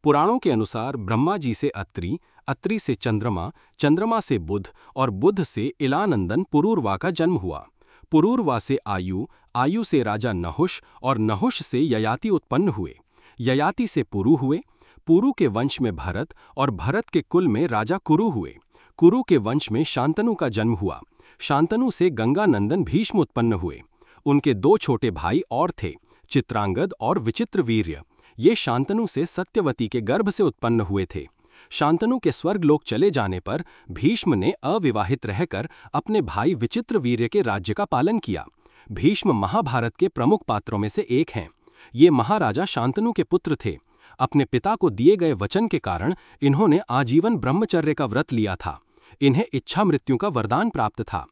पुराणों के अनुसार ब्रह्मा जी से अत्रि, अत्रि से चंद्रमा, चंद्रमा से बुध और बुध से इलानंदन पुरूरवा का जन्म हुआ। पुरूरवा से आयु, आयु से राजा नहुष और नहुष से ययाति उत्पन्न हुए। ययाति से पुरु हुए। पुरु के वंश में भरत और भरत के कुल में राजा कुरु हुए। कुरु के वंश में शांतनु का जन्म हुआ। शांतनु से गंगानंदन भीष्म उत्पन्न हुए। उनके दो छोटे भाई और थे, चित्रांगद और विचित्रवीर्य। ये शांतनु से सत्यवती के गर्भ से उत्पन्न हुए थे। शांतनु के स्वर्गलोक चले जाने पर भीष्म ने अविवाहित रहकर अपने भाई विचित्रवीर्य के राज्य का पालन किया। भीष्म महाभारत के प्रमुख पात्रों में से एक हैं। ये महाराजा शांतनु के पुत्र थे। अपने पिता को दिए गए वचन के कारण इन्होंने आजीवन ब्रह्मचर्य का व्रत लिया था। इन्हें इच्छा मृत्यु का वरदान प्राप्त था।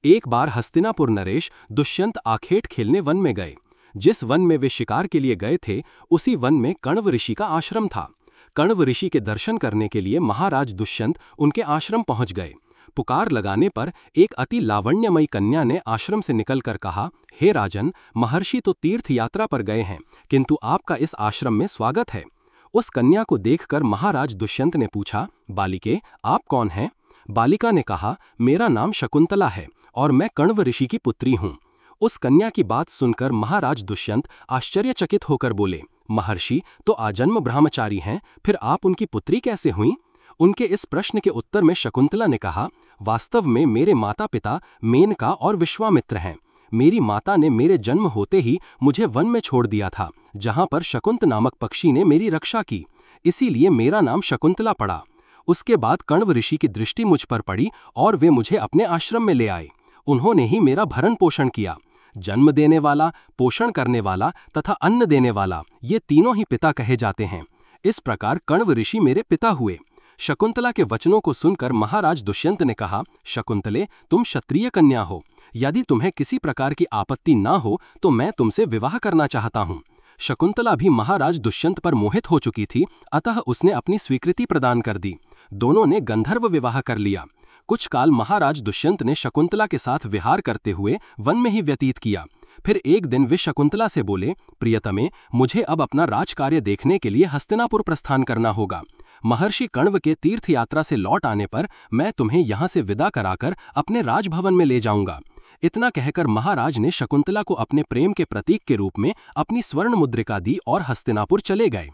एक बार हस्तिनापुर नरेश दुष्यंत आखेट खेलने वन में गए। जिस वन में वे शिकार के लिए गए थे, उसी वन में कण्व ऋषि का आश्रम था। कण्व ऋषि के दर्शन करने के लिए महाराज दुष्यंत उनके आश्रम पहुंच गए। पुकार लगाने पर एक अति लावण्यमयी कन्या ने आश्रम से निकलकर कहा, हे राजन, महर्षि तो तीर्थ यात्रा पर गए हैं, किंतु आपका इस आश्रम में स्वागत है। उस कन्या को देखकर महाराज दुष्यंत ने पूछा, बालिके, आप कौन हैं? बालिका ने कहा, मेरा नाम शकुंतला है और मैं कण्व ऋषि की पुत्री हूँ। उस कन्या की बात सुनकर महाराज दुष्यंत आश्चर्यचकित होकर बोले, महर्षि तो आजन्म ब्रह्मचारी हैं, फिर आप उनकी पुत्री कैसे हुईं? उनके इस प्रश्न के उत्तर में शकुंतला ने कहा, वास्तव में मेरे माता पिता मेनका और विश्वामित्र हैं। मेरी माता ने मेरे जन्म होते ही मुझे वन में छोड़ दिया था, जहां पर शकुंत नामक पक्षी ने मेरी रक्षा की, इसीलिए मेरा नाम शकुंतला पड़ा। उसके बाद कण्व ऋषि की दृष्टि मुझ पर पड़ी और वे मुझे अपने आश्रम में ले आए। उन्होंने ही मेरा भरण पोषण किया। जन्म देने वाला, पोषण करने वाला तथा अन्न देने वाला, ये तीनों ही पिता कहे जाते हैं। इस प्रकार कण्व ऋषि मेरे पिता हुए। शकुंतला के वचनों को सुनकर महाराज दुष्यंत ने कहा, शकुंतले, तुम क्षत्रिय कन्या हो। यदि तुम्हें किसी प्रकार की आपत्ति ना हो तो मैं तुमसे विवाह करना चाहता हूँ। शकुंतला भी महाराज दुष्यंत पर मोहित हो चुकी थी, अतः उसने अपनी स्वीकृति प्रदान कर दी। दोनों ने गंधर्व विवाह कर लिया। कुछ काल महाराज दुष्यंत ने शकुंतला के साथ विहार करते हुए वन में ही व्यतीत किया। फिर एक दिन वे शकुंतला से बोले, प्रियतमे, मुझे अब अपना राजकार्य देखने के लिए हस्तिनापुर प्रस्थान करना होगा। महर्षि कण्व के तीर्थ यात्रा से लौट आने पर मैं तुम्हें यहाँ से विदा कराकर अपने राजभवन में ले जाऊंगा। इतना कहकर महाराज ने शकुंतला को अपने प्रेम के प्रतीक के रूप में अपनी स्वर्ण मुद्रिका दी और हस्तिनापुर चले गए।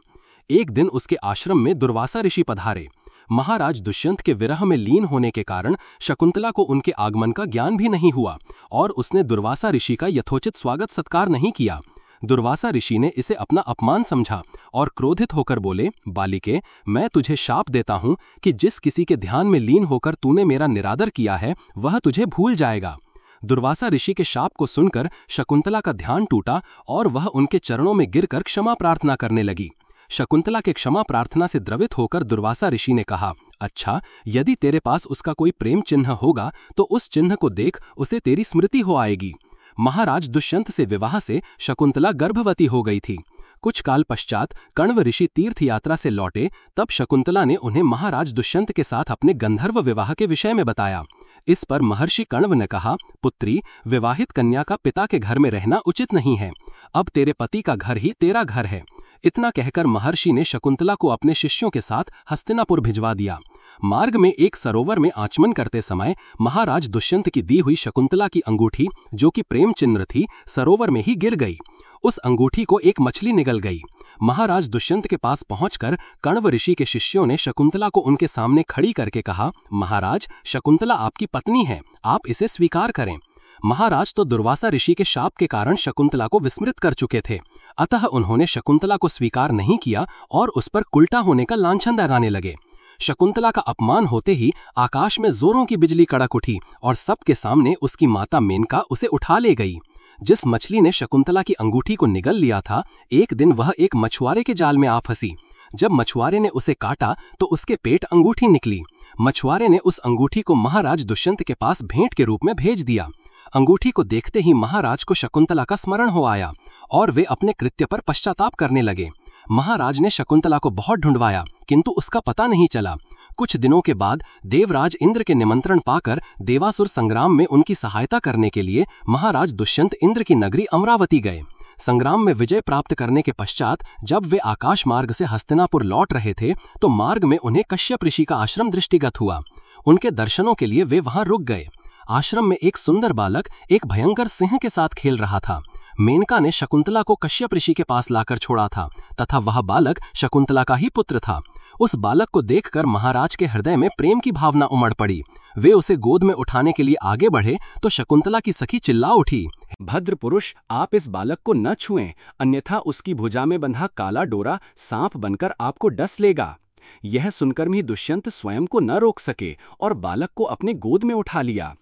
एक दिन उसके आश्रम में दुर्वासा ऋषि पधारे। महाराज दुष्यंत के विरह में लीन होने के कारण शकुंतला को उनके आगमन का ज्ञान भी नहीं हुआ और उसने दुर्वासा ऋषि का यथोचित स्वागत सत्कार नहीं किया। दुर्वासा ऋषि ने इसे अपना अपमान समझा और क्रोधित होकर बोले, बालिके, मैं तुझे शाप देता हूं कि जिस किसी के ध्यान में लीन होकर तूने मेरा निरादर किया है, वह तुझे भूल जाएगा। दुर्वासा ऋषि के शाप को सुनकर शकुंतला का ध्यान टूटा और वह उनके चरणों में गिरकर क्षमा प्रार्थना करने लगी। शकुंतला के क्षमा प्रार्थना से द्रवित होकर दुर्वासा ऋषि ने कहा, अच्छा, यदि तेरे पास उसका कोई प्रेम चिन्ह होगा तो उस चिन्ह को देख उसे तेरी स्मृति हो आएगी। महाराज दुष्यंत से विवाह से शकुंतला गर्भवती हो गई थी। कुछ काल पश्चात कण्व ऋषि तीर्थ यात्रा से लौटे, तब शकुंतला ने उन्हें महाराज दुष्यंत के साथ अपने गंधर्व विवाह के विषय में बताया। इस पर महर्षि कण्व ने कहा, पुत्री, विवाहित कन्या का पिता के घर में रहना उचित नहीं है। अब तेरे पति का घर ही तेरा घर है। इतना कहकर महर्षि ने शकुंतला को अपने शिष्यों के साथ हस्तिनापुर भिजवा दिया। मार्ग में एक सरोवर में आचमन करते समय महाराज दुष्यंत की दी हुई शकुंतला की अंगूठी, जो कि प्रेम चिन्ह थी, सरोवर में ही गिर गई। उस अंगूठी को एक मछली निगल गई। महाराज दुष्यंत के पास पहुंचकर कण्व ऋषि के शिष्यों ने शकुंतला को उनके सामने खड़ी करके कहा, महाराज, शकुंतला आपकी पत्नी है, आप इसे स्वीकार करें। महाराज तो दुर्वासा ऋषि के शाप के कारण शकुंतला को विस्मृत कर चुके थे, अतः उन्होंने शकुंतला को स्वीकार नहीं किया और उस पर उल्टा होने का लांछन लगाने लगे। शकुंतला का अपमान होते ही आकाश में जोरों की बिजली कड़क उठी और सबके सामने उसकी माता मेनका उसे उठा ले गई। जिस मछली ने शकुंतला की अंगूठी को निगल लिया था, एक दिन वह एक मछुआरे के जाल में आ फंसी। जब मछुआरे ने उसे काटा तो उसके पेट अंगूठी निकली। मछुआरे ने उस अंगूठी को महाराज दुष्यंत के पास भेंट के रूप में भेज दिया। अंगूठी को देखते ही महाराज को शकुंतला का स्मरण हो आया और वे अपने कृत्य पर पश्चाताप करने लगे। महाराज ने शकुंतला को बहुत ढूंढवाया, किंतु उसका पता नहीं चला। कुछ दिनों के बाद देवराज इंद्र के निमंत्रण पाकर देवासुर संग्राम में उनकी सहायता करने के लिए महाराज दुष्यंत इंद्र की नगरी अमरावती गए। संग्राम में विजय प्राप्त करने के पश्चात जब वे आकाश मार्ग से हस्तिनापुर लौट रहे थे तो मार्ग में उन्हें कश्यप ऋषि का आश्रम दृष्टिगत हुआ। उनके दर्शनों के लिए वे वहां रुक गए। आश्रम में एक सुंदर बालक एक भयंकर सिंह के साथ खेल रहा था। मेनका ने शकुंतला को कश्यप ऋषि के पास लाकर छोड़ा था तथा वह बालक शकुंतला का ही पुत्र था। उस बालक को देखकर महाराज के हृदय में प्रेम की भावना उमड़ पड़ी। वे उसे गोद में उठाने के लिए आगे बढ़े तो शकुंतला की सखी चिल्ला उठी, भद्र पुरुष, आप इस बालक को न छुएं, अन्यथा उसकी भुजा में बंधा काला डोरा सांप बनकर आपको डस लेगा। यह सुनकर भी दुष्यंत स्वयं को न रोक सके और बालक को अपने गोद में उठा लिया।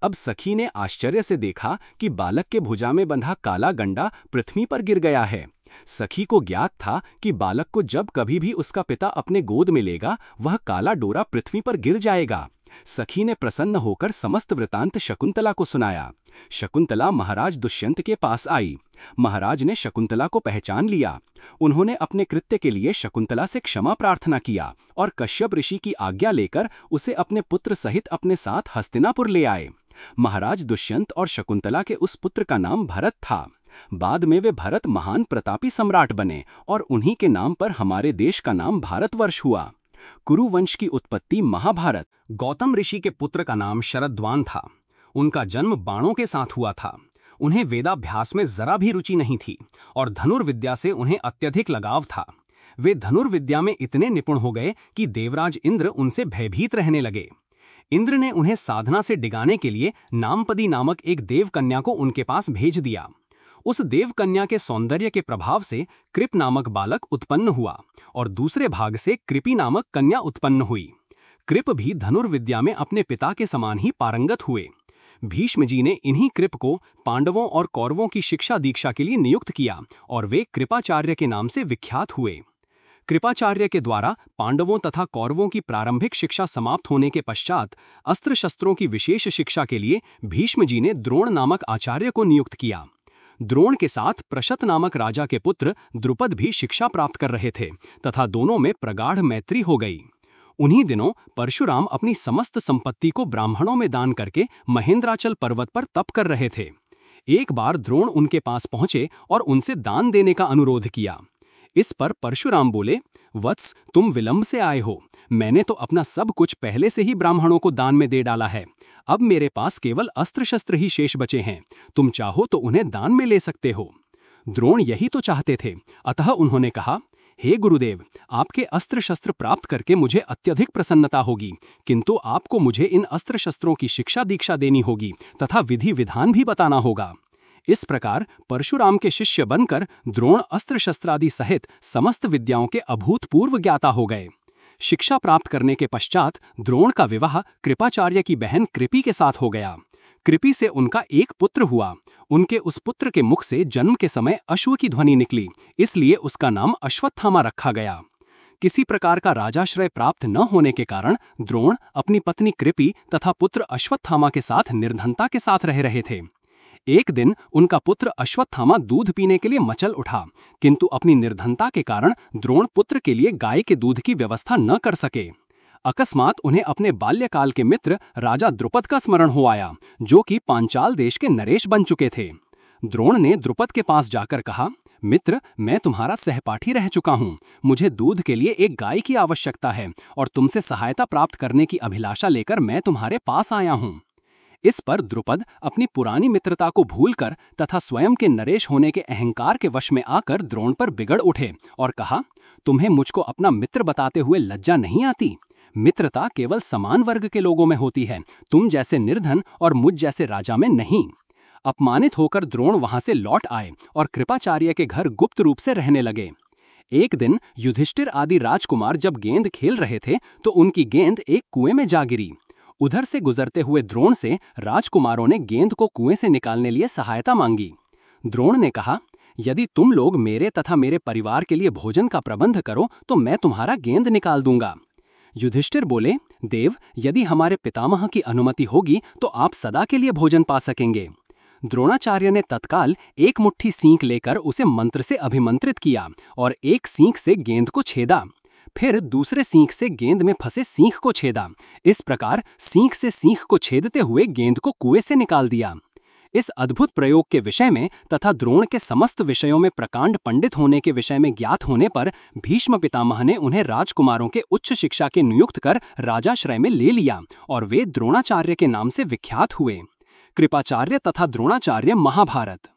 अब सखी ने आश्चर्य से देखा कि बालक के भुजा में बंधा काला गंडा पृथ्वी पर गिर गया है। सखी को ज्ञात था कि बालक को जब कभी भी उसका पिता अपने गोद में लेगा वह काला डोरा पृथ्वी पर गिर जाएगा। सखी ने प्रसन्न होकर समस्त वृतांत शकुंतला को सुनाया। शकुंतला महाराज दुष्यंत के पास आई। महाराज ने शकुंतला को पहचान लिया। उन्होंने अपने कृत्य के लिए शकुंतला से क्षमा प्रार्थना किया और कश्यप ऋषि की आज्ञा लेकर उसे अपने पुत्र सहित अपने साथ हस्तिनापुर ले आए। महाराज दुष्यंत और शकुंतला के उस पुत्र का नाम भरत था। बाद में वे भरत महान प्रतापी सम्राट बने और उन्हीं के नाम पर हमारे देश का नाम भारतवर्ष हुआ। कुरुवंश की उत्पत्ति महाभारत। गौतम ऋषि के पुत्र का नाम शरद्वान था। उनका जन्म बाणों के साथ हुआ था। उन्हें वेदाभ्यास में जरा भी रुचि नहीं थी और धनुर्विद्या से उन्हें अत्यधिक लगाव था। वे धनुर्विद्या में इतने निपुण हो गए कि देवराज इंद्र उनसे भयभीत रहने लगे। इंद्र ने उन्हें साधना से डिगाने के लिए नामपदी नामक एक देवकन्या को उनके पास भेज दिया। उस देवकन्या के सौंदर्य के प्रभाव से कृप नामक बालक उत्पन्न हुआ और दूसरे भाग से कृपि नामक कन्या उत्पन्न हुई। कृप भी धनुर्विद्या में अपने पिता के समान ही पारंगत हुए। भीष्म जी ने इन्हीं कृप को पांडवों और कौरवों की शिक्षा दीक्षा के लिए नियुक्त किया और वे कृपाचार्य के नाम से विख्यात हुए। कृपाचार्य के द्वारा पांडवों तथा कौरवों की प्रारंभिक शिक्षा समाप्त होने के पश्चात अस्त्र शस्त्रों की विशेष शिक्षा के लिए भीष्म जी ने द्रोण नामक आचार्य को नियुक्त किया। द्रोण के साथ प्रशत नामक राजा के पुत्र द्रुपद भी शिक्षा प्राप्त कर रहे थे तथा दोनों में प्रगाढ़ मैत्री हो गई। उन्हीं दिनों परशुराम अपनी समस्त संपत्ति को ब्राह्मणों में दान करके महेंद्राचल पर्वत पर तप कर रहे थे। एक बार द्रोण उनके पास पहुंचे और उनसे दान देने का अनुरोध किया। इस पर परशुराम बोले, वत्स, तुम विलंब से आए हो। मैंने तो अपना सब कुछ पहले से ही ब्राह्मणों को दान में दे डाला है। अब मेरे पास केवल अस्त्र शस्त्र ही शेष बचे हैं। तुम चाहो तो उन्हें दान में ले सकते हो। द्रोण यही तो चाहते थे। अतः उन्होंने कहा, हे गुरुदेव, आपके अस्त्र शस्त्र प्राप्त करके मुझे अत्यधिक प्रसन्नता होगी, किंतु आपको मुझे इन अस्त्र शस्त्रों की शिक्षा दीक्षा देनी होगी तथा विधि विधान भी बताना होगा। इस प्रकार परशुराम के शिष्य बनकर द्रोण अस्त्र शस्त्रादि सहित समस्त विद्याओं के अभूतपूर्व ज्ञाता हो गए। शिक्षा प्राप्त करने के पश्चात द्रोण का विवाह कृपाचार्य की बहन कृपि के साथ हो गया। कृपि से उनका एक पुत्र हुआ। उनके उस पुत्र के मुख से जन्म के समय अश्व की ध्वनि निकली, इसलिए उसका नाम अश्वत्थामा रखा गया। किसी प्रकार का राजाश्रय प्राप्त न होने के कारण द्रोण अपनी पत्नी कृपि तथा पुत्र अश्वत्थामा के साथ निर्धनता के साथ रह रहे थे। एक दिन उनका पुत्र अश्वत्थामा दूध पीने के लिए मचल उठा, किंतु अपनी निर्धनता के कारण द्रोण पुत्र के लिए गाय के दूध की व्यवस्था न कर सके। अकस्मात उन्हें अपने बाल्यकाल के मित्र राजा द्रुपद का स्मरण हो आया, जो कि पांचाल देश के नरेश बन चुके थे। द्रोण ने द्रुपद के पास जाकर कहा, मित्र, मैं तुम्हारा सहपाठी रह चुका हूँ। मुझे दूध के लिए एक गाय की आवश्यकता है और तुमसे सहायता प्राप्त करने की अभिलाषा लेकर मैं तुम्हारे पास आया हूँ। इस पर द्रुपद अपनी पुरानी मित्रता को भूलकर तथा स्वयं के नरेश होने के अहंकार के वश में आकर द्रोण पर बिगड़ उठे और कहा, तुम्हें मुझको अपना मित्र बताते हुए लज्जा नहीं आती? मित्रता केवल समान वर्ग के लोगों में होती है, तुम जैसे निर्धन और मुझ जैसे राजा में नहीं। अपमानित होकर द्रोण वहां से लौट आए और कृपाचार्य के घर गुप्त रूप से रहने लगे। एक दिन युधिष्ठिर आदि राजकुमार जब गेंद खेल रहे थे तो उनकी गेंद एक कुएं में जा गिरी। उधर से गुजरते हुए द्रोण से राजकुमारों ने गेंद को कुएं से निकालने लिए सहायता मांगी। द्रोण ने कहा, यदि तुम लोग मेरे तथा मेरे परिवार के लिए भोजन का प्रबंध करो तो मैं तुम्हारा गेंद निकाल दूंगा। युधिष्ठिर बोले, देव, यदि हमारे पितामह की अनुमति होगी तो आप सदा के लिए भोजन पा सकेंगे। द्रोणाचार्य ने तत्काल एक मुट्ठी सींक लेकर उसे मंत्र से अभिमंत्रित किया और एक सींक से गेंद को छेदा। फिर दूसरे सींक से गेंद में फंसे सींख को छेदा। इस प्रकार सींख से सींख को छेदते हुए गेंद को कुएं से निकाल दिया। इस अद्भुत प्रयोग के विषय में तथा द्रोण के समस्त विषयों में प्रकांड पंडित होने के विषय में ज्ञात होने पर भीष्म पितामह ने उन्हें राजकुमारों के उच्च शिक्षा के नियुक्त कर राजाश्रय में ले लिया और वे द्रोणाचार्य के नाम से विख्यात हुए। कृपाचार्य तथा द्रोणाचार्य महाभारत।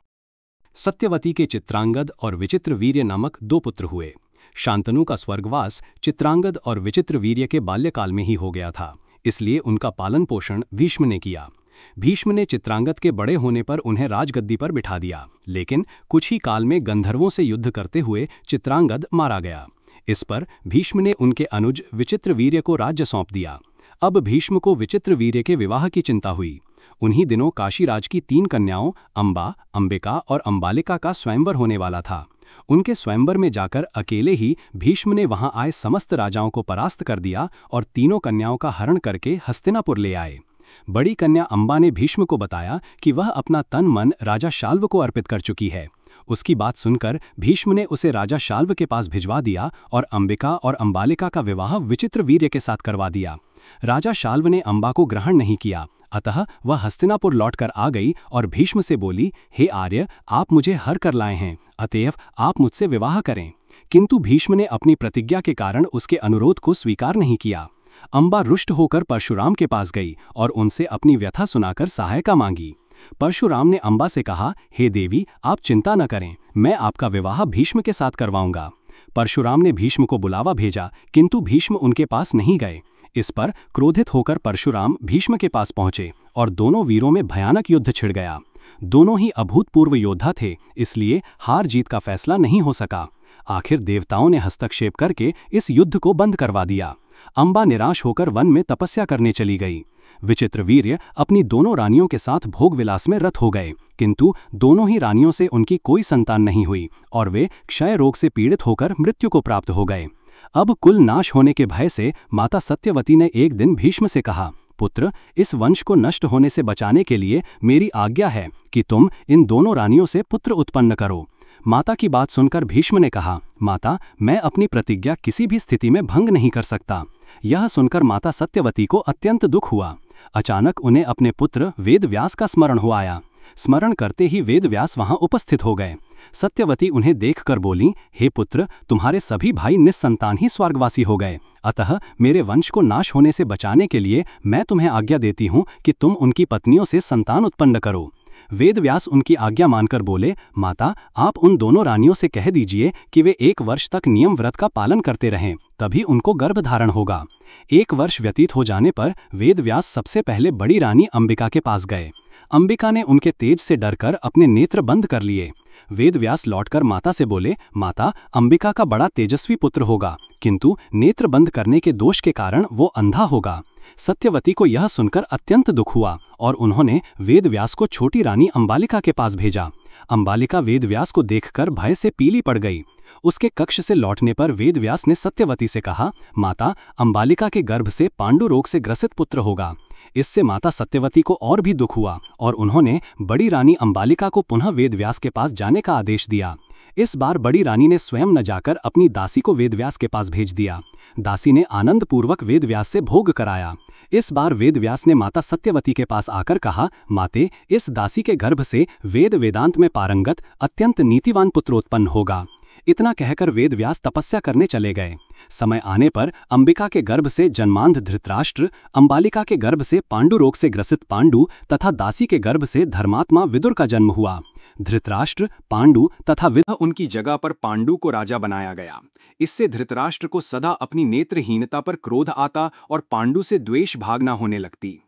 सत्यवती के चित्रांगद और विचित्रवीर्य नामक 2 पुत्र हुए। शांतनु का स्वर्गवास चित्रांगद और विचित्रवीर्य के बाल्यकाल में ही हो गया था, इसलिए उनका पालन पोषण भीष्म ने किया। भीष्म ने चित्रांगद के बड़े होने पर उन्हें राजगद्दी पर बिठा दिया, लेकिन कुछ ही काल में गंधर्वों से युद्ध करते हुए चित्रांगद मारा गया। इस पर भीष्म ने उनके अनुज विचित्रवीर्य को राज्य सौंप दिया। अब भीष्म को विचित्रवीर्य के विवाह की चिंता हुई। उन्हीं दिनों काशीराज की 3 कन्याओं अंबा, अंबिका और अंबालिका का स्वयंवर होने वाला था। उनके स्वयंवर में जाकर अकेले ही भीष्म ने वहां आए समस्त राजाओं को परास्त कर दिया और तीनों कन्याओं का हरण करके हस्तिनापुर ले आए। बड़ी कन्या अंबा ने भीष्म को बताया कि वह अपना तन मन राजा शाल्व को अर्पित कर चुकी है। उसकी बात सुनकर भीष्म ने उसे राजा शाल्व के पास भिजवा दिया और अंबिका और अंबालिका का विवाह विचित्रवीर्य के साथ करवा दिया। राजा शाल्व ने अंबा को ग्रहण नहीं किया, अतः वह हस्तिनापुर लौटकर आ गई और भीष्म से बोली, हे आर्य, आप मुझे हर कर लाए हैं, अतएव आप मुझसे विवाह करें। किंतु भीष्म ने अपनी प्रतिज्ञा के कारण उसके अनुरोध को स्वीकार नहीं किया। अंबा रुष्ट होकर परशुराम के पास गई और उनसे अपनी व्यथा सुनाकर सहायता मांगी। परशुराम ने अंबा से कहा, हे देवी, आप चिंता न करें, मैं आपका विवाह भीष्म के साथ करवाऊंगा। परशुराम ने भीष्म को बुलावा भेजा, किंतु भीष्म उनके पास नहीं गए। इस पर क्रोधित होकर परशुराम भीष्म के पास पहुंचे और दोनों वीरों में भयानक युद्ध छिड़ गया। दोनों ही अभूतपूर्व योद्धा थे, इसलिए हार जीत का फैसला नहीं हो सका। आखिर देवताओं ने हस्तक्षेप करके इस युद्ध को बंद करवा दिया। अंबा निराश होकर वन में तपस्या करने चली गई। विचित्रवीर्य अपनी दोनों रानियों के साथ भोग विलास में रत हो गए, किंतु दोनों ही रानियों से उनकी कोई संतान नहीं हुई और वे क्षय रोग से पीड़ित होकर मृत्यु को प्राप्त हो गए। अब कुल नाश होने के भय से माता सत्यवती ने एक दिन भीष्म से कहा, पुत्र, इस वंश को नष्ट होने से बचाने के लिए मेरी आज्ञा है कि तुम इन दोनों रानियों से पुत्र उत्पन्न करो। माता की बात सुनकर भीष्म ने कहा, माता, मैं अपनी प्रतिज्ञा किसी भी स्थिति में भंग नहीं कर सकता। यह सुनकर माता सत्यवती को अत्यंत दुख हुआ। अचानक उन्हें अपने पुत्र वेदव्यास का स्मरण हो आया। स्मरण करते ही वेदव्यास वहां उपस्थित हो गए। सत्यवती उन्हें देखकर बोली, हे पुत्र, तुम्हारे सभी भाई निस्संतान ही स्वर्गवासी हो गए, अतः मेरे वंश को नाश होने से बचाने के लिए मैं तुम्हें आज्ञा देती हूँ कि तुम उनकी पत्नियों से संतान उत्पन्न करो। वेदव्यास उनकी आज्ञा मानकर बोले, माता, आप उन दोनों रानियों से कह दीजिए कि वे 1 वर्ष तक नियम व्रत का पालन करते रहें, तभी उनको गर्भ धारण होगा। 1 वर्ष व्यतीत हो जाने पर वेदव्यास सबसे पहले बड़ी रानी अंबिका के पास गए। अंबिका ने उनके तेज से डरकर अपने नेत्र बंद कर लिए। वेदव्यास लौटकर माता से बोले, माता, अंबिका का बड़ा तेजस्वी पुत्र होगा, किंतु नेत्र बंद करने के दोष के कारण वो अंधा होगा। सत्यवती को यह सुनकर अत्यंत दुख हुआ और उन्होंने वेदव्यास को छोटी रानी अंबालिका के पास भेजा। अंबालिका वेदव्यास को देखकर भय से पीली पड़ गई। उसके कक्ष से लौटने पर वेदव्यास ने सत्यवती से कहा, माता, अंबालिका के गर्भ से पांडु रोग से ग्रसित पुत्र होगा। इससे माता सत्यवती को और भी दुख हुआ और उन्होंने बड़ी रानी अंबालिका को पुनः वेदव्यास के पास जाने का आदेश दिया। इस बार बड़ी रानी ने स्वयं न जाकर अपनी दासी को वेदव्यास के पास भेज दिया। दासी ने आनंदपूर्वक वेदव्यास से भोग कराया। इस बार वेदव्यास ने माता सत्यवती के पास आकर कहा, माते, इस दासी के गर्भ से वेद वेदांत में पारंगत अत्यंत नीतिवान पुत्र उत्पन्न होगा। इतना कहकर वेदव्यास तपस्या करने चले गए। समय आने पर अंबिका के गर्भ से जन्मांध धृतराष्ट्र, अंबालिका के गर्भ से पांडु रोग से ग्रसित पांडु तथा दासी के गर्भ से धर्मात्मा विदुर का जन्म हुआ। धृतराष्ट्र, पांडु तथा विदुर उनकी जगह पर पांडु को राजा बनाया गया। इससे धृतराष्ट्र को सदा अपनी नेत्रहीनता पर क्रोध आता और पांडु से द्वेष भावना होने लगती।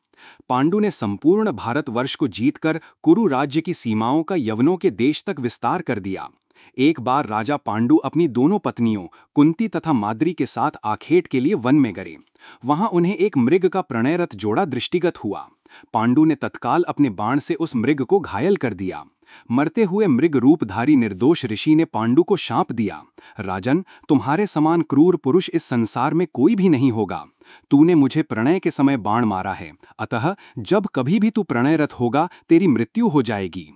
पांडु ने संपूर्ण भारतवर्ष को जीतकर कुरु राज्य की सीमाओं का यवनों के देश तक विस्तार कर दिया। एक बार राजा पांडु अपनी दोनों पत्नियों कुंती तथा माद्री के साथ आखेट के लिए वन में गए। वहां उन्हें एक मृग का प्रणयरत जोड़ा दृष्टिगत हुआ। पांडु ने तत्काल अपने बाण से उस मृग को घायल कर दिया। मरते हुए मृग रूपधारी निर्दोष ऋषि ने पांडु को शाप दिया, राजन, तुम्हारे समान क्रूर पुरुष इस संसार में कोई भी नहीं होगा। तूने मुझे प्रणय के समय बाण मारा है, अतः जब कभी भी तू प्रणयरत होगा तेरी मृत्यु हो जाएगी।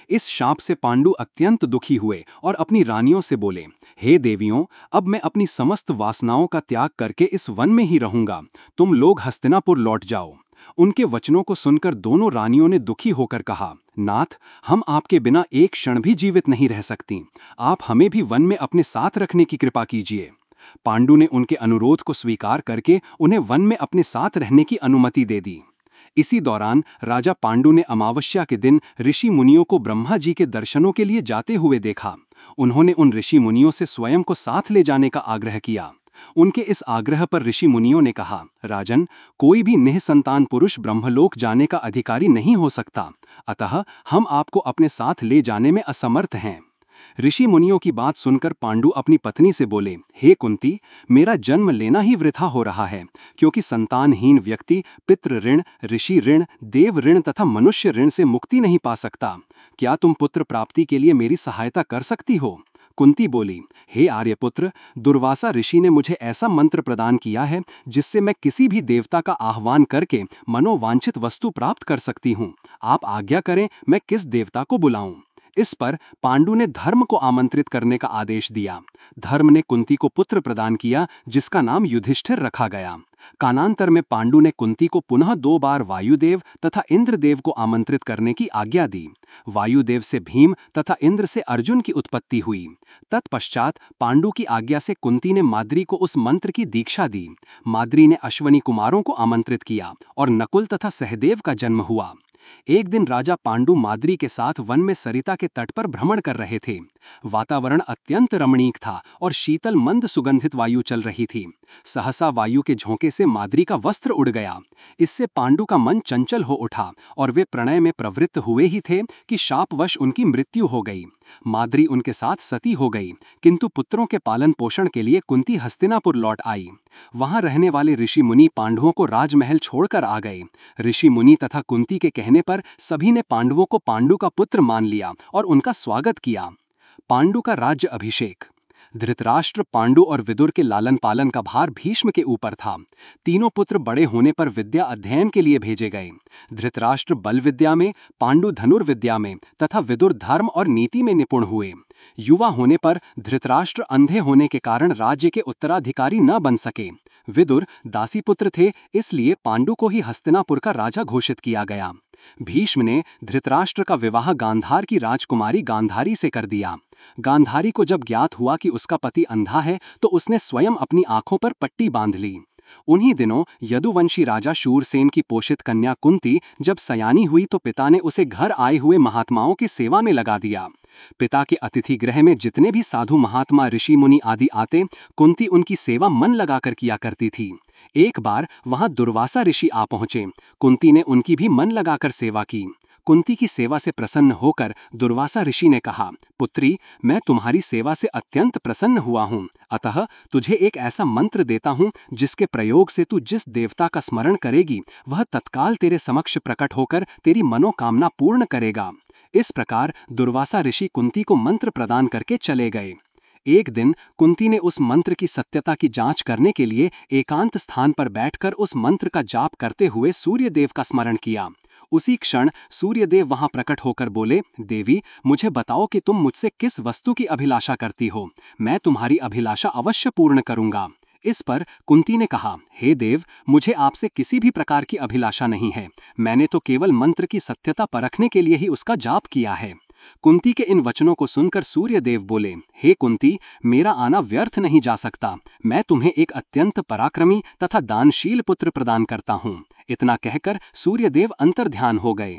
इस शाप से पांडु अत्यंत दुखी हुए और अपनी रानियों से बोले, हे देवियों, अब मैं अपनी समस्त वासनाओं का त्याग करके इस वन में ही रहूंगा। तुम लोग हस्तिनापुर लौट जाओ। उनके वचनों को सुनकर दोनों रानियों ने दुखी होकर कहा, नाथ, हम आपके बिना एक क्षण भी जीवित नहीं रह सकती। आप हमें भी वन में अपने साथ रखने की कृपा कीजिए। पांडु ने उनके अनुरोध को स्वीकार करके उन्हें वन में अपने साथ रहने की अनुमति दे दी। इसी दौरान राजा पांडु ने अमावस्या के दिन ऋषि मुनियों को ब्रह्मा जी के दर्शनों के लिए जाते हुए देखा। उन्होंने उन ऋषि मुनियों से स्वयं को साथ ले जाने का आग्रह किया। उनके इस आग्रह पर ऋषि मुनियों ने कहा, राजन, कोई भी निःसंतान पुरुष ब्रह्मलोक जाने का अधिकारी नहीं हो सकता, अतः हम आपको अपने साथ ले जाने में असमर्थ हैं। ऋषि मुनियों की बात सुनकर पांडु अपनी पत्नी से बोले, हे कुंती, मेरा जन्म लेना ही वृथा हो रहा है, क्योंकि संतानहीन व्यक्ति पितृ ऋण, ऋषि ऋण, देव ऋण तथा मनुष्य ऋण से मुक्ति नहीं पा सकता। क्या तुम पुत्र प्राप्ति के लिए मेरी सहायता कर सकती हो? कुंती बोली, हे आर्यपुत्र, दुर्वासा ऋषि ने मुझे ऐसा मंत्र प्रदान किया है जिससे मैं किसी भी देवता का आह्वान करके मनोवांछित वस्तु प्राप्त कर सकती हूँ। आप आज्ञा करें, मैं किस देवता को बुलाऊं? इस पर पांडु ने धर्म को आमंत्रित करने का आदेश दिया। धर्म ने कुंती को पुत्र प्रदान किया जिसका नाम युधिष्ठिर रखा गया। कालांतर में पांडु ने कुंती को पुनः 2 बार वायुदेव तथा इंद्रदेव को आमंत्रित करने की आज्ञा दी। वायुदेव से भीम तथा इंद्र से अर्जुन की उत्पत्ति हुई। तत्पश्चात पांडु की आज्ञा से कुंती ने माद्री को उस मंत्र की दीक्षा दी। माद्री ने अश्वनी कुमारों को आमंत्रित किया और नकुल तथा सहदेव का जन्म हुआ। एक दिन राजा पांडु माद्री के साथ वन में सरिता के तट पर भ्रमण कर रहे थे। वातावरण अत्यंत रमणीक था और शीतल मंद सुगंधित वायु चल रही थी। सहसा वायु के झोंके से माद्री का वस्त्र उड़ गया। इससे पांडु का मन चंचल हो उठा और वे प्रणय में प्रवृत्त हुए ही थे कि शापवश उनकी मृत्यु हो गई। माद्री उनके साथ सती हो गई, किंतु पुत्रों के पालन पोषण के लिए कुंती हस्तिनापुर लौट आई। वहां रहने वाले ऋषि मुनि पांडवों को राजमहल छोड़कर आ गए। ऋषि मुनि तथा कुंती के कहने पर सभी ने पांडवों को पांडु का पुत्र मान लिया और उनका स्वागत किया। पांडु का राज्य अभिषेक। धृतराष्ट्र, पांडु और विदुर के लालन पालन का भार भीष्म के ऊपर था। तीनों पुत्र बड़े होने पर विद्या अध्ययन के लिए भेजे गए। धृतराष्ट्र बल विद्या में, पांडु धनुर्विद्या में तथा विदुर धर्म और नीति में निपुण हुए। युवा होने पर धृतराष्ट्र अंधे होने के कारण राज्य के उत्तराधिकारी न बन सके। विदुर दासी पुत्र थे, इसलिए पांडु को ही हस्तिनापुर का राजा घोषित किया गया। भीष्म ने धृतराष्ट्र का विवाह गांधार की राजकुमारी गांधारी से कर दिया। गांधारी को जब ज्ञात हुआ कि उसका पति अंधा है तो उसने स्वयं अपनी आंखों पर पट्टी बांध ली। उन्हीं दिनों यदुवंशी राजा शूरसेन की पोषित कन्या कुंती जब सयानी हुई तो पिता ने उसे घर आए हुए महात्माओं की सेवा में लगा दिया। पिता के अतिथि गृह में जितने भी साधु महात्मा, ऋषि मुनि आदि आते, कुंती उनकी सेवा मन लगाकर किया करती थी। एक बार वहां दुर्वासा ऋषि आ पहुंचे। कुंती ने उनकी भी मन लगाकर सेवा की। कुंती की सेवा से प्रसन्न होकर दुर्वासा ऋषि ने कहा, पुत्री, मैं तुम्हारी सेवा से अत्यंत प्रसन्न हुआ हूँ, अतः तुझे एक ऐसा मंत्र देता हूँ जिसके प्रयोग से तू जिस देवता का स्मरण करेगी वह तत्काल तेरे समक्ष प्रकट होकर तेरी मनोकामना पूर्ण करेगा। इस प्रकार दुर्वासा ऋषि कुंती को मंत्र प्रदान करके चले गए। एक दिन कुंती ने उस मंत्र की सत्यता की जांच करने के लिए एकांत स्थान पर बैठकर उस मंत्र का जाप करते हुए सूर्यदेव का स्मरण किया। उसी क्षण सूर्यदेव वहां प्रकट होकर बोले, देवी, मुझे बताओ कि तुम मुझसे किस वस्तु की अभिलाषा करती हो। मैं तुम्हारी अभिलाषा अवश्य पूर्ण करूंगा। इस पर कुंती ने कहा, हे देव, मुझे आपसे किसी भी प्रकार की अभिलाषा नहीं है। मैंने तो केवल मंत्र की सत्यता परखने के लिए ही उसका जाप किया है। कुंती के इन वचनों को सुनकर सूर्यदेव बोले, हे कुंती, मेरा आना व्यर्थ नहीं जा सकता। मैं तुम्हें एक अत्यंत पराक्रमी तथा दानशील पुत्र प्रदान करता हूँ। इतना कहकर सूर्यदेव अंतर्ध्यान हो गए।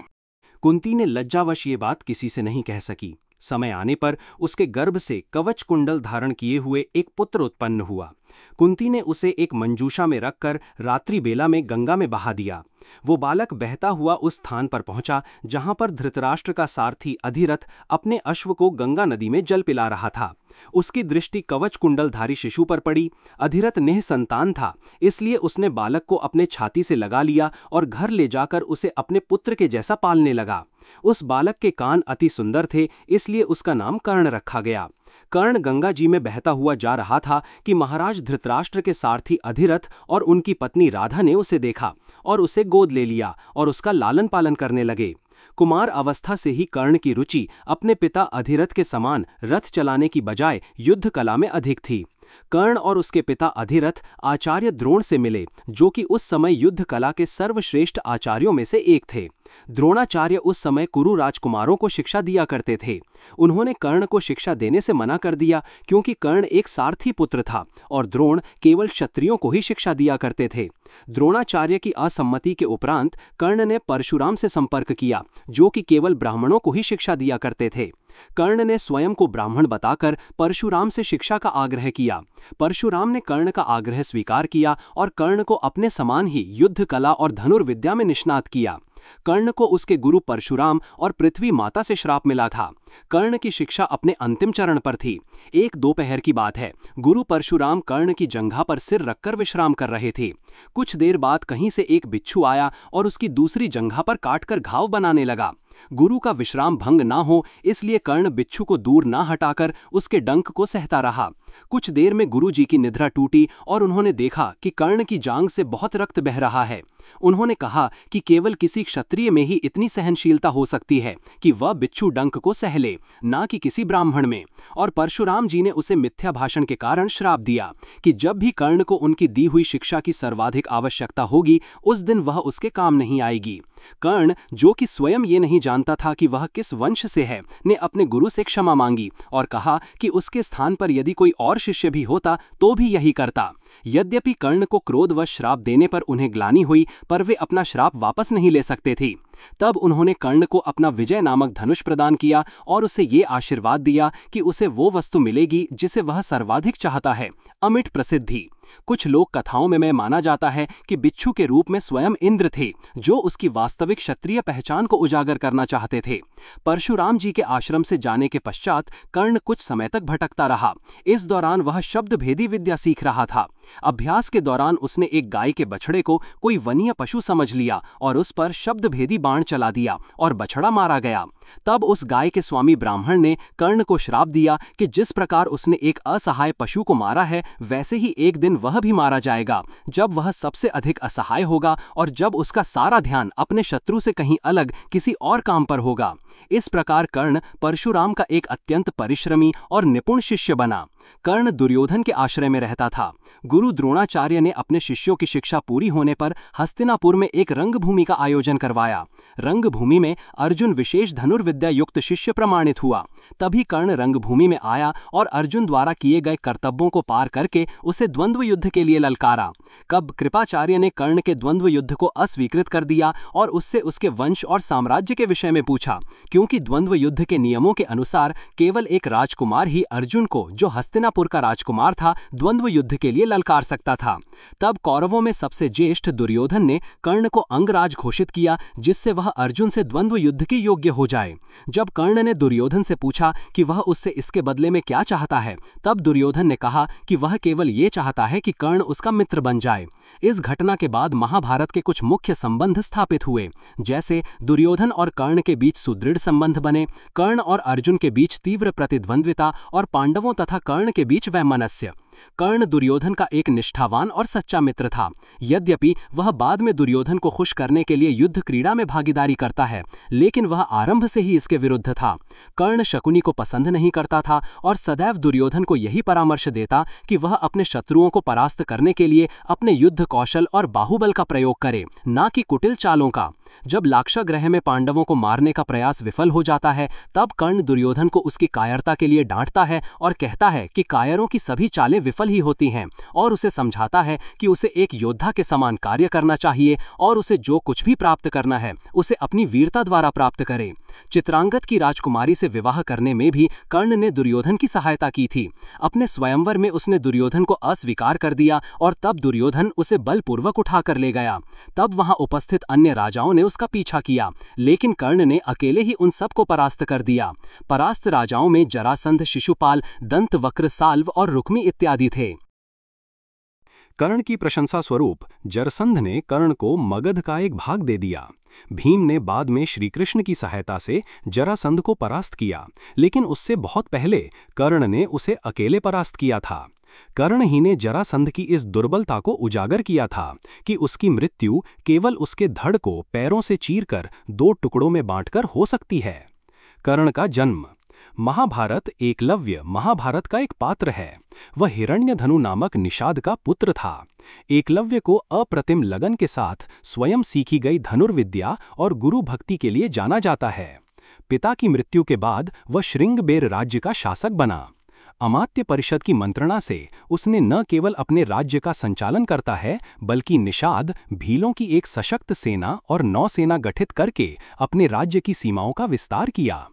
कुंती ने लज्जावश ये बात किसी से नहीं कह सकी। समय आने पर उसके गर्भ से कवच कुंडल धारण किए हुए एक पुत्र उत्पन्न हुआ। कुंती ने उसे एक मंजूषा में रखकर रात्रि बेला में गंगा में बहा दिया। वो बालक बहता हुआ उस स्थान पर पहुंचा जहां पर धृतराष्ट्र का सारथी अधिरथ अपने अश्व को गंगा नदी में जल पिला रहा था। उसकी दृष्टि कवच कुंडलधारी शिशु पर पड़ी। अधिरथ निःसंतान था, इसलिए उसने बालक को अपने छाती से लगा लिया और घर ले जाकर उसे अपने पुत्र के जैसा पालने लगा। उस बालक के कान अति सुंदर थे, इसलिए उसका नाम कर्ण रखा गया। कर्ण गंगा जी में बहता हुआ जा रहा था कि महाराज धृतराष्ट्र के सारथी अधिरथ और उनकी पत्नी राधा ने उसे देखा और उसे गोद ले लिया और उसका लालन पालन करने लगे। कुमार अवस्था से ही कर्ण की रुचि अपने पिता अधिरथ के समान रथ चलाने की बजाय युद्ध कला में अधिक थी। कर्ण और उसके पिता अधिरथ आचार्य द्रोण से मिले, जो कि उस समय युद्ध कला के सर्वश्रेष्ठ आचार्यों में से एक थे। द्रोणाचार्य उस समय कुरु राजकुमारों को शिक्षा दिया करते थे। उन्होंने कर्ण को शिक्षा देने से मना कर दिया, क्योंकि कर्ण एक सारथी पुत्र था और द्रोण केवल क्षत्रियों को ही शिक्षा दिया करते थे। द्रोणाचार्य की असम्मति के उपरांत कर्ण ने परशुराम से संपर्क किया, जो कि केवल ब्राह्मणों को ही शिक्षा दिया करते थे। कर्ण ने स्वयं को ब्राह्मण बताकर परशुराम से शिक्षा का आग्रह किया। परशुराम ने कर्ण का आग्रह स्वीकार किया और कर्ण को अपने समान ही युद्ध कला और धनुर्विद्या में निष्णात किया। कर्ण को उसके गुरु परशुराम और पृथ्वी माता से श्राप मिला था। कर्ण की शिक्षा अपने अंतिम चरण पर थी। एक दोपहर की बात है, गुरु परशुराम कर्ण की जंघा पर सिर रखकर विश्राम कर रहे थे। कुछ देर बाद कहीं से एक बिच्छू आया और उसकी दूसरी जंघा पर काटकर घाव बनाने लगा। गुरु का विश्राम भंग ना हो, इसलिए कर्ण बिच्छू को दूर ना हटाकर उसके डंक को सहता रहा। कुछ देर में गुरु जी की निद्रा टूटी और उन्होंने देखा कि कर्ण की जांघ से बहुत रक्त बह रहा है। उन्होंने कहा कि केवल किसी क्षत्रिय में ही इतनी सहनशीलता हो सकती है कि वह बिच्छू डंक को सह ले, ना कि किसी ब्राह्मण में। और परशुराम जी ने उसे मिथ्या भाषण के कारण श्राप दिया कि जब भी कर्ण को उनकी दी हुई शिक्षा की सर्वाधिक आवश्यकता होगी, उस दिन वह उसके काम नहीं आएगी। कर्ण, जो कि स्वयं ये नहीं जानता था कि वह किस वंश से है, ने अपने गुरु से क्षमा मांगी और कहा कि उसके स्थान पर यदि कोई और शिष्य भी होता तो भी यही करता। यद्यपि कर्ण को क्रोधवश श्राप देने पर उन्हें ग्लानि हुई, पर वे अपना श्राप वापस नहीं ले सकते थे। तब उन्होंने कर्ण को अपना विजय नामक धनुष प्रदान किया और उसे ये आशीर्वाद दिया कि उसे वो वस्तु मिलेगी जिसे वह सर्वाधिक चाहता है, अमिट प्रसिद्धि। कुछ लोक कथाओं में माना जाता है कि बिच्छू के रूप में स्वयं इंद्र थे, जो उसकी वास्तविक क्षत्रिय पहचान को उजागर करना चाहते थे। परशुराम जी के आश्रम से जाने के पश्चात कर्ण कुछ समय तक भटकता रहा। इस दौरान वह शब्द भेदी विद्या सीख रहा था। अभ्यास के दौरान उसने एक गाय के बछड़े को कोई वन्य पशु समझ लिया और उस पर शब्द भेदी बाण चला दिया और बछड़ा मारा गया। तब उस गाय के स्वामी ब्राह्मण ने कर्ण को श्राप दिया कि जिस प्रकार उसने एक असहाय पशु को मारा है, वैसे ही एक दिन वह भी मारा जाएगा, जब वह सबसे अधिक असहाय होगा और जब उसका सारा ध्यान अपने शत्रु से कहीं अलग किसी और काम पर होगा। इस प्रकार कर्ण परशुराम का एक अत्यंत परिश्रमी और निपुण शिष्य बना। कर्ण दुर्योधन के आश्रय में रहता था। गुरु द्रोणाचार्य ने अपने शिष्यों की शिक्षा पूरी होने पर हस्तिनापुर में एक रंगभूमि का आयोजन करवाया। रंगभूमि में अर्जुन विशेष धनुर्विद्या युक्त शिष्य प्रमाणित हुआ। तभी कर्ण रंगभूमि में आया और अर्जुन द्वारा किए गए कर्तव्यों को पार करके उसे द्वंद्व युद्ध के लिए ललकारा। कब कृपाचार्य ने कर्ण के द्वंद्व युद्ध को अस्वीकृत कर दिया और उससे उसके वंश और साम्राज्य के विषय में पूछा, क्योंकि द्वंद्व युद्ध के नियमों के अनुसार केवल एक राजकुमार ही अर्जुन को, जो हस्तिनापुर का राजकुमार था, द्वंद्व युद्ध के लिए ललकार सकता था। तब कौरवों में सबसे ज्येष्ठ दुर्योधन ने कर्ण को अंगराज घोषित किया, जिससे वह अर्जुन से द्वंद्व युद्ध के योग्य हो जाए। जब कर्ण ने दुर्योधन से पूछा कि वह उससे इसके बदले में क्या चाहता है, तब दुर्योधन ने कहा कि वह केवल ये चाहता है कि कर्ण उसका मित्र बन जाए। इस घटना के बाद महाभारत के कुछ मुख्य संबंध स्थापित हुए, जैसे दुर्योधन और कर्ण के बीच सुदृढ़ संबंध बने, कर्ण और अर्जुन के बीच तीव्र प्रतिद्वंद्विता और पांडवों तथा कर्ण के बीच वैमनस्य। कर्ण दुर्योधन का एक निष्ठावान और सच्चा मित्र था। यद्यपि वह बाद में दुर्योधन को खुश करने के लिए युद्ध क्रीड़ा में भागीदारी करता है, लेकिन वह आरंभ से ही इसके विरुद्ध था। कर्ण शकुनी को पसंद नहीं करता था और सदैव दुर्योधन को यही परामर्श देता कि वह अपने शत्रुओं को परास्त करने के लिए अपने युद्ध कौशल और बाहुबल का प्रयोग करे, ना कि कुटिल चालों का। जब लाक्षागृह में पांडवों को मारने का प्रयास विफल हो जाता है, तब कर्ण दुर्योधन को उसकी कायरता के लिए डांटता है और कहता है कि कायरों की सभी चालें विफल ही होती हैं, और उसे समझाता है कि उसे एक योद्धा के समान कार्य करना चाहिए और उसे जो कुछ भी प्राप्त करना है उसे अपनी वीरता द्वारा प्राप्त करे। चित्रांगद की राजकुमारी से विवाह करने में भी कर्ण ने दुर्योधन की सहायता की थी। अपने स्वयंवर में उसने दुर्योधन को अस्वीकार कर दिया और तब दुर्योधन उसे बलपूर्वक उठाकर ले गया। तब वहां उपस्थित अन्य राजाओं ने उसका पीछा किया, लेकिन कर्ण ने अकेले ही उन सबको परास्त कर दिया। परास्त राजाओं में जरासंध, शिशुपाल, दंतवक्र, साल्व और रुक्मी इत्यादि थे। कर्ण की प्रशंसा स्वरूप जरसंध ने कर्ण को मगध का एक भाग दे दिया। भीम ने बाद में श्रीकृष्ण की सहायता से जरासंध को परास्त किया, लेकिन उससे बहुत पहले कर्ण ने उसे अकेले परास्त किया था। कर्ण ही ने जरासंध की इस दुर्बलता को उजागर किया था कि उसकी मृत्यु केवल उसके धड़ को पैरों से चीरकर 2 टुकड़ों में बांटकर हो सकती है। कर्ण का जन्म। महाभारत एकलव्य महाभारत का एक पात्र है। वह हिरण्यधनु नामक निषाद का पुत्र था। एकलव्य को अप्रतिम लगन के साथ स्वयं सीखी गई धनुर्विद्या और गुरु भक्ति के लिए जाना जाता है। पिता की मृत्यु के बाद वह श्रृंगबेर राज्य का शासक बना। अमात्य परिषद की मंत्रणा से उसने न केवल अपने राज्य का संचालन करता है, बल्कि निषाद भीलों की एक सशक्त सेना और नौसेना गठित करके अपने राज्य की सीमाओं का विस्तार किया।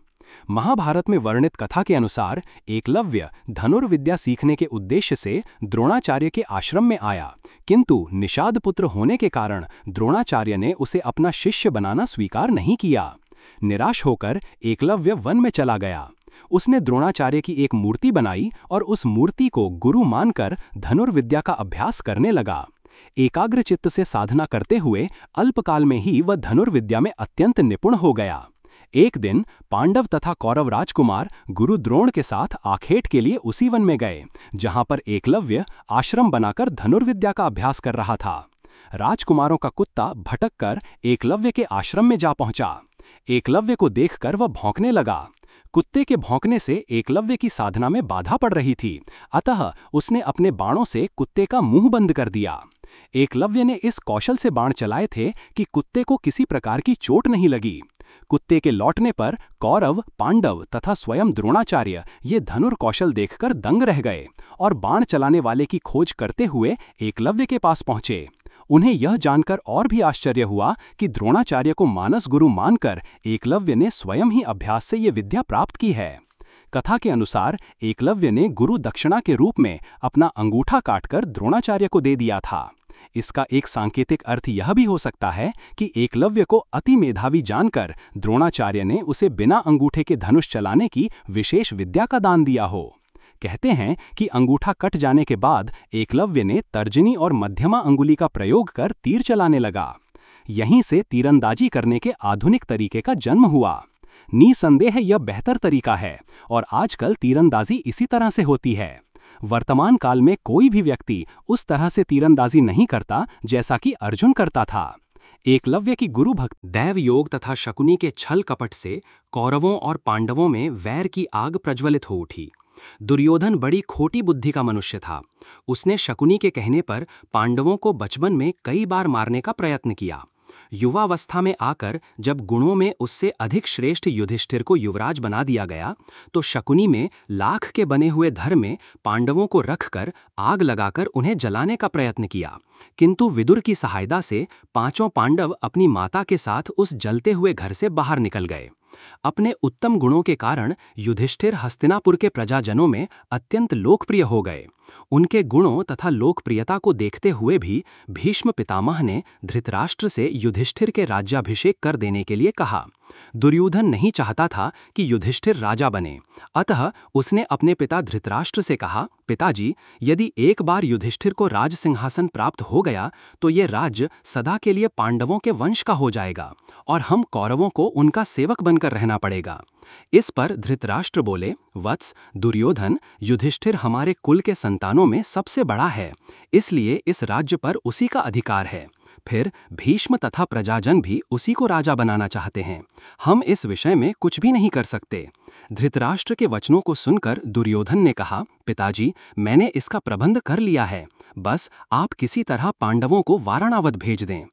महाभारत में वर्णित कथा के अनुसार एकलव्य धनुर्विद्या सीखने के उद्देश्य से द्रोणाचार्य के आश्रम में आया, किंतु निषाद पुत्र होने के कारण द्रोणाचार्य ने उसे अपना शिष्य बनाना स्वीकार नहीं किया। निराश होकर एकलव्य वन में चला गया। उसने द्रोणाचार्य की एक मूर्ति बनाई और उस मूर्ति को गुरु मानकर धनुर्विद्या का अभ्यास करने लगा। एकाग्रचित्त से साधना करते हुए अल्पकाल में ही वह धनुर्विद्या में अत्यंत निपुण हो गया। एक दिन पांडव तथा कौरव राजकुमार गुरु द्रोण के साथ आखेट के लिए उसी वन में गए, जहां पर एकलव्य आश्रम बनाकर धनुर्विद्या का अभ्यास कर रहा था। राजकुमारों का कुत्ता भटक कर एकलव्य के आश्रम में जा पहुंचा। एकलव्य को देखकर वह भौंकने लगा। कुत्ते के भौंकने से एकलव्य की साधना में बाधा पड़ रही थी, अतः उसने अपने बाणों से कुत्ते का मुंह बंद कर दिया। एकलव्य ने इस कौशल से बाण चलाए थे कि कुत्ते को किसी प्रकार की चोट नहीं लगी। कुत्ते के लौटने पर कौरव, पांडव तथा स्वयं द्रोणाचार्य ये धनुर कौशल देखकर दंग रह गए और बाण चलाने वाले की खोज करते हुए एकलव्य के पास पहुंचे। उन्हें यह जानकर और भी आश्चर्य हुआ कि द्रोणाचार्य को मानस गुरु मानकर एकलव्य ने स्वयं ही अभ्यास से ये विद्या प्राप्त की है। कथा के अनुसार एकलव्य ने गुरु दक्षिणा के रूप में अपना अंगूठा काटकर द्रोणाचार्य को दे दिया था। इसका एक सांकेतिक अर्थ यह भी हो सकता है कि एकलव्य को अति मेधावी जानकर द्रोणाचार्य ने उसे बिना अंगूठे के धनुष चलाने की विशेष विद्या का दान दिया हो। कहते हैं कि अंगूठा कट जाने के बाद एकलव्य ने तर्जनी और मध्यमा अंगुली का प्रयोग कर तीर चलाने लगा। यहीं से तीरंदाजी करने के आधुनिक तरीके का जन्म हुआ। निसंदेह यह बेहतर तरीका है और आजकल तीरंदाजी इसी तरह से होती है। वर्तमान काल में कोई भी व्यक्ति उस तरह से तीरंदाजी नहीं करता जैसा कि अर्जुन करता था। एकलव्य की गुरु भक्त दैव योग तथा शकुनी के छल कपट से कौरवों और पांडवों में वैर की आग प्रज्वलित हो उठी। दुर्योधन बड़ी खोटी बुद्धि का मनुष्य था। उसने शकुनी के कहने पर पांडवों को बचपन में कई बार मारने का प्रयत्न किया। युवावस्था में आकर जब गुणों में उससे अधिक श्रेष्ठ युधिष्ठिर को युवराज बना दिया गया, तो शकुनी में लाख के बने हुए धर में पांडवों को रखकर आग लगाकर उन्हें जलाने का प्रयत्न किया, किंतु विदुर की सहायता से पांचों पांडव अपनी माता के साथ उस जलते हुए घर से बाहर निकल गए। अपने उत्तम गुणों के कारण युधिष्ठिर हस्तिनापुर के प्रजाजनों में अत्यंत लोकप्रिय हो गए। उनके गुणों तथा लोकप्रियता को देखते हुए भी भीष्म पितामह ने धृतराष्ट्र से युधिष्ठिर के राज्याभिषेक कर देने के लिए कहा। दुर्योधन नहीं चाहता था कि युधिष्ठिर राजा बने, अतः उसने अपने पिता धृतराष्ट्र से कहा, पिताजी, यदि एक बार युधिष्ठिर को राज सिंहासन प्राप्त हो गया तो ये राज्य सदा के लिए पांडवों के वंश का हो जाएगा और हम कौरवों को उनका सेवक बनकर रहना पड़ेगा। इस पर धृतराष्ट्र बोले, वत्स दुर्योधन, युधिष्ठिर हमारे कुल के संतानों में सबसे बड़ा है, इसलिए इस राज्य पर उसी का अधिकार है। फिर भीष्म तथा प्रजाजन भी उसी को राजा बनाना चाहते हैं। हम इस विषय में कुछ भी नहीं कर सकते। धृतराष्ट्र के वचनों को सुनकर दुर्योधन ने कहा, पिताजी, मैंने इसका प्रबंध कर लिया है, बस आप किसी तरह पांडवों को वाराणावत भेज दें।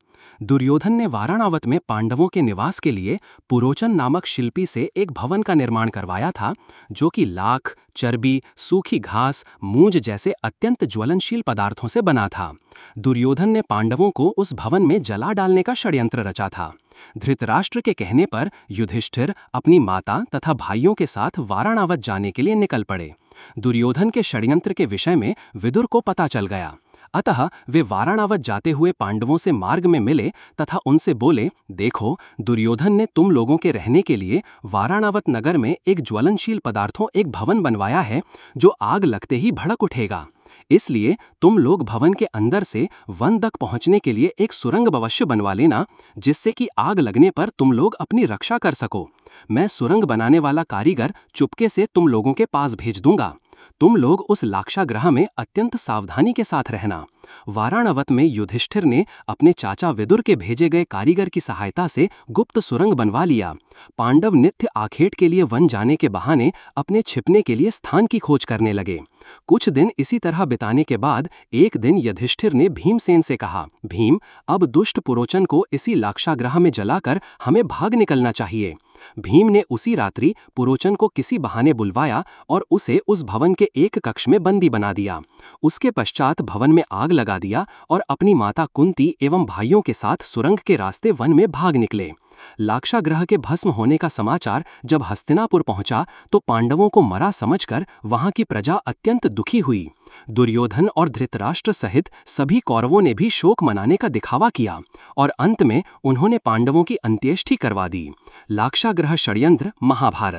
दुर्योधन ने वाराणावत में पांडवों के निवास के लिए पुरोचन नामक शिल्पी से एक भवन का निर्माण करवाया था, जो कि लाख, चर्बी, सूखी घास, मूंज जैसे अत्यंत ज्वलनशील पदार्थों से बना था। दुर्योधन ने पांडवों को उस भवन में जला डालने का षड्यंत्र रचा था। धृतराष्ट्र के कहने पर युधिष्ठिर अपनी माता तथा भाइयों के साथ वाराणावत जाने के लिए निकल पड़े। दुर्योधन के षड्यंत्र के विषय में विदुर को पता चल गया, अतः वे वाराणावत जाते हुए पांडवों से मार्ग में मिले तथा उनसे बोले, देखो, दुर्योधन ने तुम लोगों के रहने के लिए वाराणावत नगर में एक ज्वलनशील पदार्थों एक भवन बनवाया है, जो आग लगते ही भड़क उठेगा। इसलिए तुम लोग भवन के अंदर से वन तक पहुंचने के लिए एक सुरंग अवश्य बनवा लेना, जिससे कि आग लगने पर तुम लोग अपनी रक्षा कर सको। मैं सुरंग बनाने वाला कारीगर चुपके से तुम लोगों के पास भेज दूंगा। तुम लोग उस लाक्षागृह में अत्यंत सावधानी के साथ रहना। वाराणवत में युधिष्ठिर ने अपने चाचा विदुर के भेजे गए कारीगर की सहायता से गुप्त सुरंग बनवा लिया। पांडव नित्य आखेट के लिए वन जाने के बहाने अपने छिपने के लिए स्थान की खोज करने लगे। कुछ दिन इसी तरह बिताने के बाद एक दिन युधिष्ठिर ने भीमसेन से कहा, भीम, अब दुष्ट पुरोचन को इसी लाक्षागृह में जलाकर हमें भाग निकलना चाहिए। भीम ने उसी रात्रि पुरोचन को किसी बहाने बुलवाया और उसे उस भवन के एक कक्ष में बंदी बना दिया। उसके पश्चात भवन में आग लगा दिया और अपनी माता कुंती एवं भाइयों के साथ सुरंग के रास्ते वन में भाग निकले। लाक्षागृह के भस्म होने का समाचार जब हस्तिनापुर पहुंचा तो पांडवों को मरा समझकर वहां की प्रजा अत्यंत दुखी हुई। दुर्योधन और धृतराष्ट्र सहित सभी कौरवों ने भी शोक मनाने का दिखावा किया और अंत में उन्होंने पांडवों की अंत्येष्टि करवा दी। लाक्षागृह षड्यंत्र महाभारत।